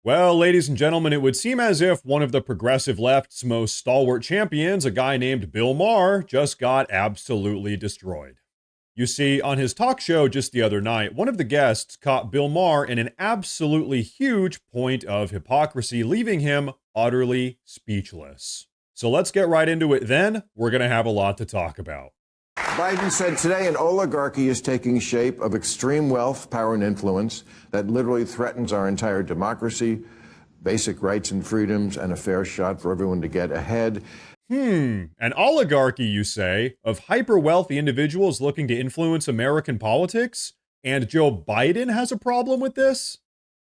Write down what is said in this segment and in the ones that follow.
Well, ladies and gentlemen, it would seem as if one of the progressive left's most stalwart champions, a guy named Bill Maher, just got absolutely destroyed. You see, on his talk show just the other night, one of the guests caught Bill Maher in an absolutely huge point of hypocrisy, leaving him utterly speechless. So let's get right into it then. We're going to have a lot to talk about. Biden said today an oligarchy is taking shape of extreme wealth, power, and influence that literally threatens our entire democracy, basic rights and freedoms, and a fair shot for everyone to get ahead. An oligarchy, you say, of hyper-wealthy individuals looking to influence American politics? And Joe Biden has a problem with this?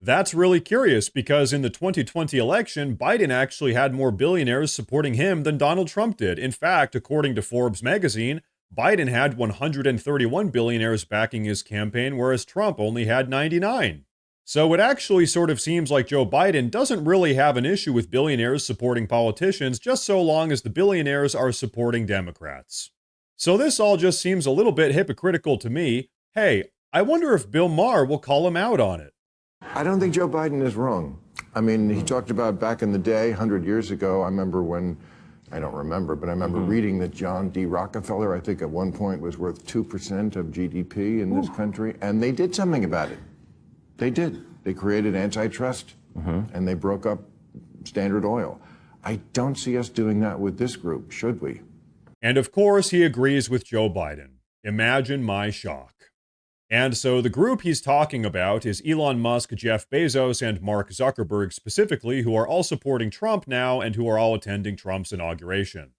That's really curious because in the 2020 election, Biden actually had more billionaires supporting him than Donald Trump did. In fact, according to Forbes magazine, Biden had 131 billionaires backing his campaign, whereas Trump only had 99. So it actually sort of seems like Joe Biden doesn't really have an issue with billionaires supporting politicians, just so long as the billionaires are supporting Democrats. So this all just seems a little bit hypocritical to me. Hey, I wonder if Bill Maher will call him out on it. I don't think Joe Biden is wrong. I mean, he talked about back in the day, 100 years ago, I remember when, I don't remember, but I remember reading that John D. Rockefeller, I think at one point was worth 2% of GDP in this country, and they did something about it. They did. They created antitrust, and they broke up Standard Oil. I don't see us doing that with this group, should we? And of course, he agrees with Joe Biden. Imagine my shock. And so the group he's talking about is Elon Musk, Jeff Bezos, and Mark Zuckerberg specifically, who are all supporting Trump now and who are all attending Trump's inauguration.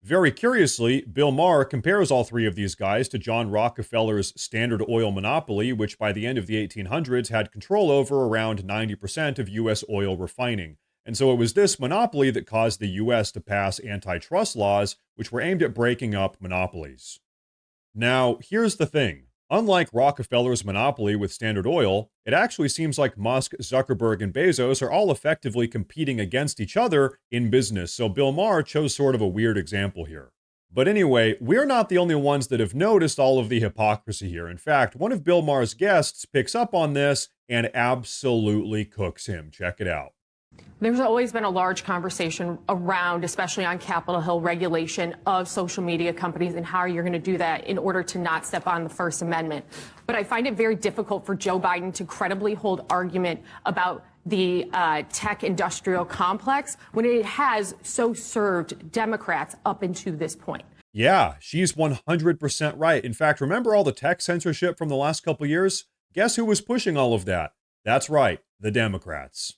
Very curiously, Bill Maher compares all three of these guys to John Rockefeller's Standard Oil monopoly, which by the end of the 1800s had control over around 90% of U.S. oil refining. And so it was this monopoly that caused the U.S. to pass antitrust laws, which were aimed at breaking up monopolies. Now, here's the thing. Unlike Rockefeller's monopoly with Standard Oil, it actually seems like Musk, Zuckerberg, and Bezos are all effectively competing against each other in business, so Bill Maher chose sort of a weird example here. But anyway, we're not the only ones that have noticed all of the hypocrisy here. In fact, one of Bill Maher's guests picks up on this and absolutely cooks him. Check it out. There's always been a large conversation around, especially on Capitol Hill, regulation of social media companies and how you're going to do that in order to not step on the First Amendment. But I find it very difficult for Joe Biden to credibly hold argument about the tech industrial complex when it has so served Democrats up into this point. Yeah, she's 100% right. In fact, remember all the tech censorship from the last couple years? Guess who was pushing all of that? That's right, the Democrats.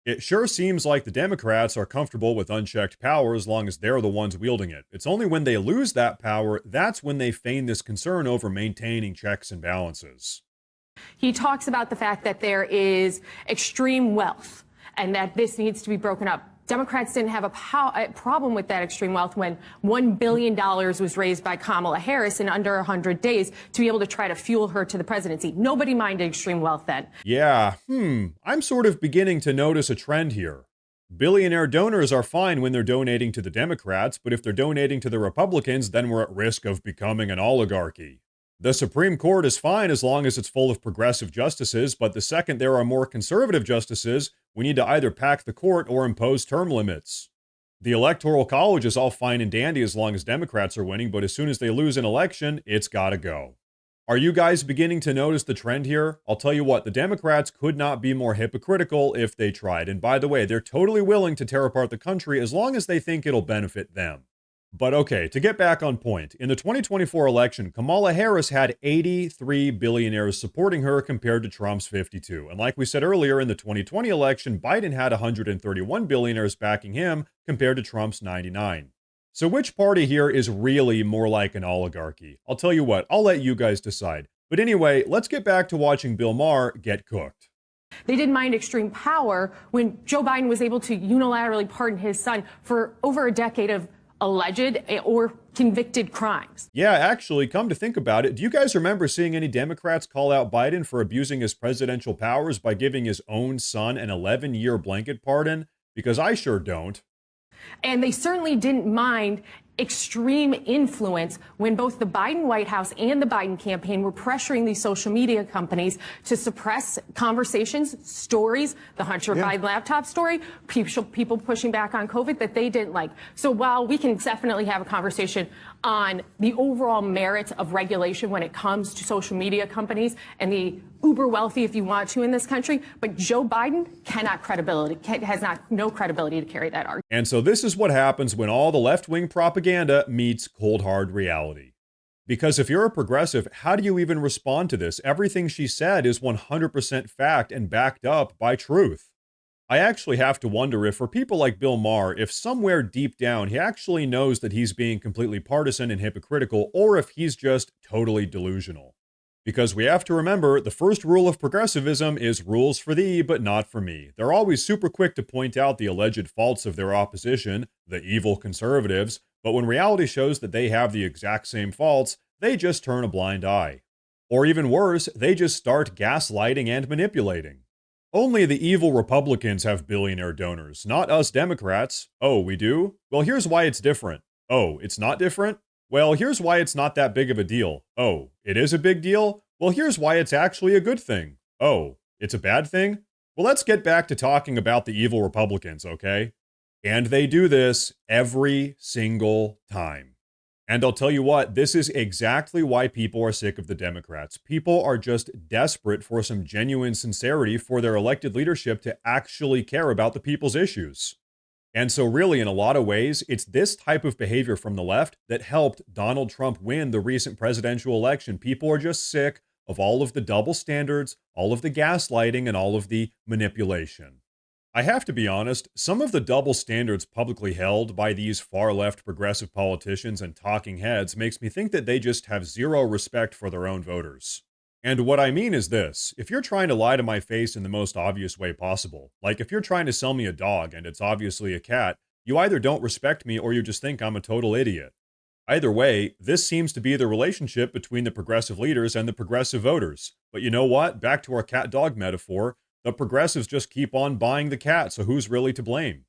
It sure seems like the Democrats are comfortable with unchecked power as long as they're the ones wielding it. It's only when they lose that power, that's when they feign this concern over maintaining checks and balances. He talks about the fact that there is extreme wealth and that this needs to be broken up. Democrats didn't have a problem with that extreme wealth when $1 billion was raised by Kamala Harris in under 100 days to be able to try to fuel her to the presidency. Nobody minded extreme wealth then. Yeah, I'm sort of beginning to notice a trend here. Billionaire donors are fine when they're donating to the Democrats, but if they're donating to the Republicans, then we're at risk of becoming an oligarchy. The Supreme Court is fine as long as it's full of progressive justices, but the second there are more conservative justices, we need to either pack the court or impose term limits. The Electoral College is all fine and dandy as long as Democrats are winning, but as soon as they lose an election, it's gotta go. Are you guys beginning to notice the trend here? I'll tell you what, the Democrats could not be more hypocritical if they tried. And by the way, they're totally willing to tear apart the country as long as they think it'll benefit them. But okay, to get back on point, in the 2024 election, Kamala Harris had 83 billionaires supporting her compared to Trump's 52. And like we said earlier, in the 2020 election, Biden had 131 billionaires backing him compared to Trump's 99. So which party here is really more like an oligarchy? I'll tell you what, I'll let you guys decide. But anyway, let's get back to watching Bill Maher get cooked. They didn't mind extreme power when Joe Biden was able to unilaterally pardon his son for over a decade of alleged or convicted crimes. Yeah, actually, come to think about it, do you guys remember seeing any Democrats call out Biden for abusing his presidential powers by giving his own son an 11-year blanket pardon? Because I sure don't. And they certainly didn't mind extreme influence when both the Biden White House and the Biden campaign were pressuring these social media companies to suppress conversations, stories, the Hunter Biden laptop story, people pushing back on COVID that they didn't like. So while we can definitely have a conversation on the overall merits of regulation when it comes to social media companies and the uber wealthy, if you want to, in this country, but Joe Biden has no credibility to carry that argument. And so this is what happens when all the left-wing propaganda meets cold hard reality. Because if you're a progressive, how do you even respond to this? Everything she said is 100% fact and backed up by truth. I actually have to wonder if for people like Bill Maher, if somewhere deep down he actually knows that he's being completely partisan and hypocritical, or if he's just totally delusional. Because we have to remember, the first rule of progressivism is rules for thee, but not for me. They're always super quick to point out the alleged faults of their opposition, the evil conservatives, but when reality shows that they have the exact same faults, they just turn a blind eye. Or even worse, they just start gaslighting and manipulating. Only the evil Republicans have billionaire donors, not us Democrats. Oh, we do? Well, here's why it's different. Oh, it's not different? Well, here's why it's not that big of a deal. Oh, it is a big deal? Well, here's why it's actually a good thing. Oh, it's a bad thing? Well, let's get back to talking about the evil Republicans, okay? And they do this every single time. And I'll tell you what, this is exactly why people are sick of the Democrats. People are just desperate for some genuine sincerity for their elected leadership to actually care about the people's issues. And so really, in a lot of ways, it's this type of behavior from the left that helped Donald Trump win the recent presidential election. People are just sick of all of the double standards, all of the gaslighting, and all of the manipulation. I have to be honest, some of the double standards publicly held by these far-left progressive politicians and talking heads makes me think that they just have zero respect for their own voters. And what I mean is this, if you're trying to lie to my face in the most obvious way possible, like if you're trying to sell me a dog and it's obviously a cat, you either don't respect me or you just think I'm a total idiot. Either way, this seems to be the relationship between the progressive leaders and the progressive voters. But you know what? Back to our cat-dog metaphor, the progressives just keep on buying the cat, so who's really to blame?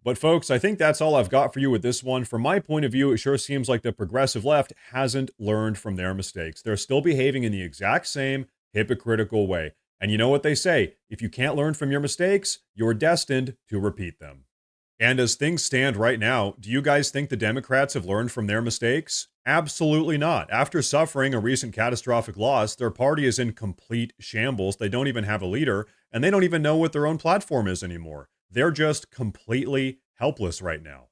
But folks, I think that's all I've got for you with this one. From my point of view, it sure seems like the progressive left hasn't learned from their mistakes. They're still behaving in the exact same hypocritical way. And you know what they say, if you can't learn from your mistakes, you're destined to repeat them. And as things stand right now, do you guys think the Democrats have learned from their mistakes? Absolutely not. After suffering a recent catastrophic loss, their party is in complete shambles. They don't even have a leader, and they don't even know what their own platform is anymore. They're just completely helpless right now.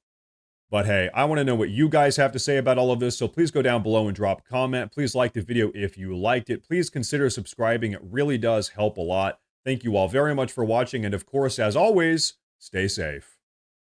But hey, I want to know what you guys have to say about all of this, so please go down below and drop a comment. Please like the video if you liked it. Please consider subscribing. It really does help a lot. Thank you all very much for watching, and of course, as always, stay safe.